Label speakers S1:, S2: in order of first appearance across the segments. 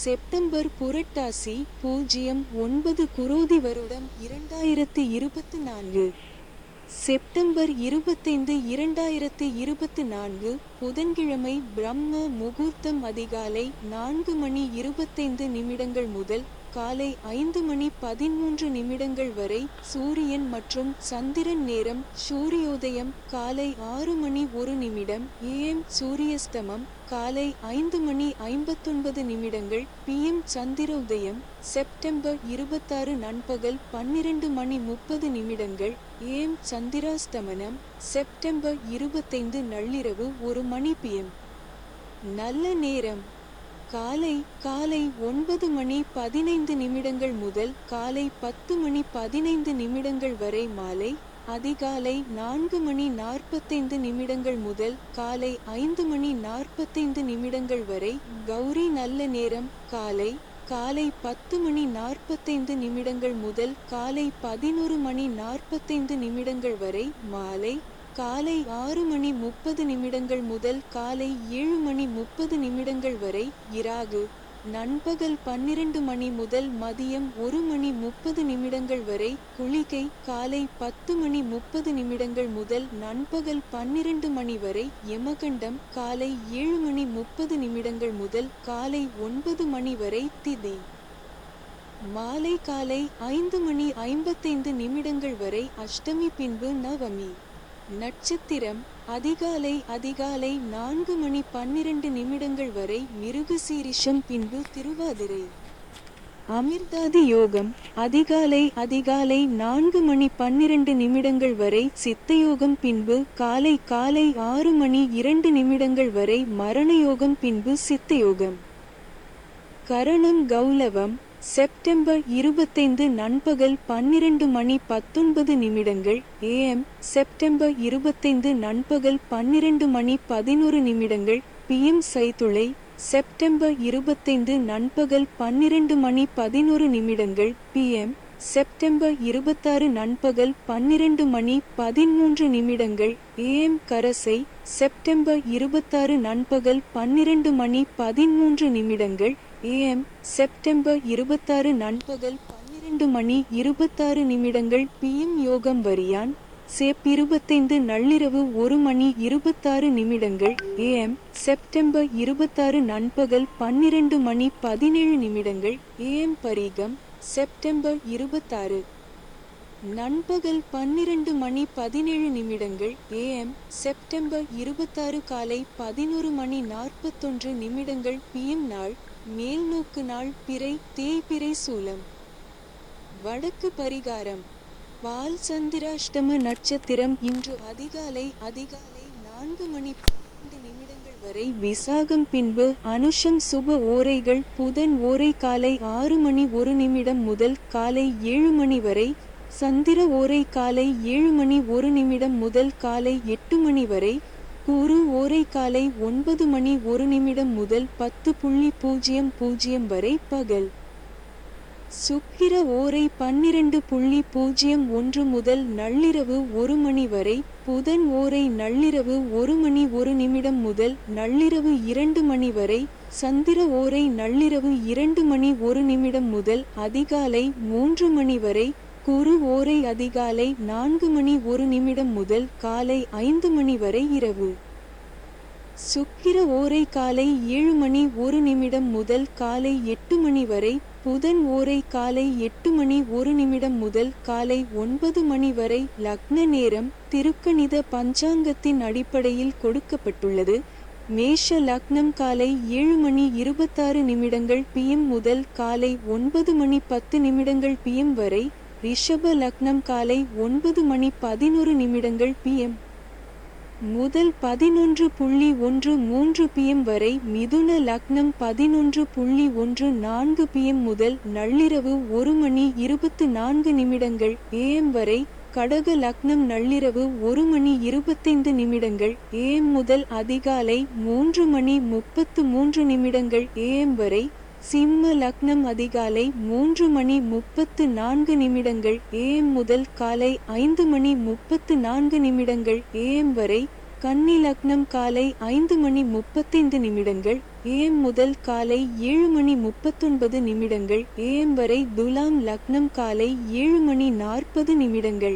S1: September புரட்டாசி 09 குரோதி வருடம் 2024. September 25 2024 புதன்கிழமை. பிரம்ம முகூர்த்தம் அதிகாலை 4:25 முதல் காலை 5:13 வரை. சூரியன் மற்றும் சந்திரன் நேரம். சூரியோதயம் காலை 6:01 AM. சூரியஸ்தமம் காலை 5:59 PM. சந்திரோதயம் செப்டம்பர் 26 நண்பகல் 12:30 AM. சந்திராஸ்தமனம் செப்டம்பர் 25 நள்ளிரவு 1 PM. நல்ல நேரம் காலை 9:15 முதல் காலை 10:15 வரை. மாலை அதிகாலை 4:45 முதல் காலை 5:45 வரை. கௌரி நல்ல நேரம் காலை 10:45 முதல் காலை 11:45 வரை. மாலை காலை 6:30 முதல் காலை 7:30 வரை. இராகு நண்பகல் 12 முதல் மதியம் 1:30 வரை. குளிகை காலை 10:30 முதல் நண்பகல் 12 வரை. யமகண்டம் காலை 7:30 முதல் காலை 9 வரை. திதி மாலை காலை 5:55 வரை. அஷ்டமி பின்பு நவமி. நட்சத்திரம் அதிகாலை 4:12 வரை. மிருகசீரிஷம் பின்பு திருவாதிரை. அமிர்தாதி யோகம் அதிகாலை 4:12 வரை. சித்தயோகம் பின்பு காலை 6:02 வரை. மரணயோகம் பின்பு சித்தயோகம். கரணம் கௌலவம் செப்டம்பர் 25 நண்பகல் 12:19 AM. செப்டம்பர் 25 நண்பகல் 12:11 PM. சைத்துளை செப்டம்பர் 25 நண்பகல் 12:11 PM. செப்டம்பர் 26 நண்பகல் 12:13 AM. கரசை செப்டம்பர் 26 நண்பகல் 12:13 AM. செப்டம்பர் 26 நண்பகல் 12:26 PM. யோகம் வரியான் செப் 25 நள்ளிரவு 1:26 AM. செப்டம்பர் 26 நண்பகல் 12:17 AM. பரிகம் செப்டம்பர் 26 நண்பகல் 12:17 AM. செப்டம்பர் 26 காலை 11:41 PM. நாள் மேல்நோக்கு நாள். பிறை தேய்பிறை சூலம். வடக்கு பரிகாரம் பால் சந்திராஷ்டம நட்சத்திரம் இன்று அதிகாலை 4:12 வரை. விசாகம் பின்பு அனுஷம். சுப ஓரைகள் புதன் ஓரை காலை 6:01 முதல் காலை 7 வரை. சந்திர ஓரை காலை 7:01 முதல் காலை 8 வரை. குரு ஓரை காலை 9:01 முதல் 10:00 வரை. பகல் சுக்கிர ஓரை 12:01 முதல் நள்ளிரவு 1 வரை. புதன் ஓரை நள்ளிரவு 1:01 முதல் நள்ளிரவு 2 வரை. சந்திர ஓரை நள்ளிரவு 2:01 முதல் அதிகாலை 3 வரை. குரு ஓரை அதிகாலை 4:01 முதல் காலை 5 வரை. இரவு சுக்கிர ஓரை காலை 7:01 முதல் காலை 8 வரை. புதன் ஓரை காலை 8:01 முதல் காலை 9 வரை. லக்ன நேரம் திருக்கணித பஞ்சாங்கத்தின் அடிப்படையில் கொடுக்கப்பட்டுள்ளது. மேஷ லக்னம் காலை 7:26 PM முதல் காலை 9:10 PM வரை. ரிஷப லக்னம் காலை 9:11 PM முதல் 11:13 PM வரை. மிதுன லக்னம் 11:14 PM முதல் நள்ளிரவு 1:24 AM வரை. கடக லக்னம் நள்ளிரவு 1:25 AM முதல் அதிகாலை 3:33 AM வரை. சிம்ம லக்னம் அதிகாலை 3:34 AM முதல் காலை 5:34 AM வரை. கன்னி லக்னம் காலை 5:35 AM முதல் காலை 7:39 AM வரை துலாம் லக்னம் காலை 7:40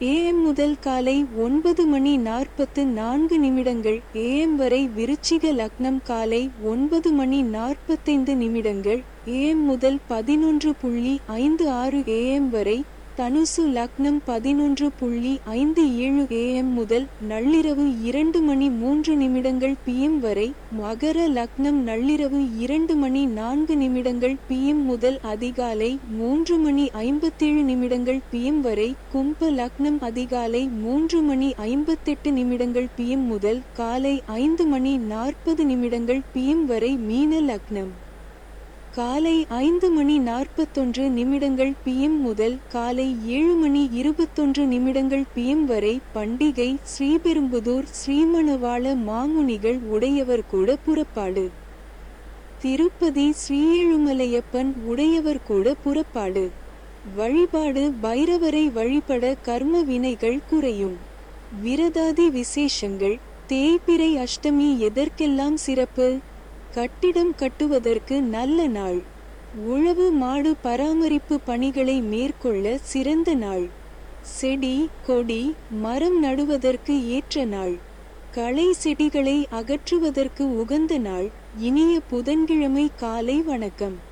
S1: AM முதல் காலை 9:44 AM வரை விருச்சிக லக்னம் காலை 9:45 AM முதல் 11:56 AM வரை தனுசு லக்னம் 11:57 AM முதல் நள்ளிரவு 2:03 PM வரை மகர லக்னம் நள்ளிரவு 2:04 PM முதல் அதிகாலை 3:57 PM வரை கும்ப லக்னம் அதிகாலை 3:58 PM முதல் காலை 5:40 PM வரை மீன லக்னம் காலை 5:41 PM முதல் காலை 7:21 PM வரை பண்டிகை ஸ்ரீபெரும்புதூர் ஸ்ரீமணவாள மாமுனிகள் உடையவர் கூட புறப்பாடு. திருப்பதி ஸ்ரீஏழுமலையப்பன் உடையவர் கூட புறப்பாடு. வழிபாடு பைரவரை வழிபட கர்ம வினைகள் குறையும். விரதாதி விசேஷங்கள். தேய்பிறை அஷ்டமி எதற்கெல்லாம் சிறப்பு? கட்டிடம் கட்டுவதற்கு நல்ல நாள். உழவு மாடு பராமரிப்பு பணிகளை மேற்கொள்ள சிறந்த நாள். செடி கொடி மரம் நடுவதற்கு ஏற்ற நாள். களை செடிகளை அகற்றுவதற்கு உகந்த நாள். இனிய புதன்கிழமை காலை வணக்கம்.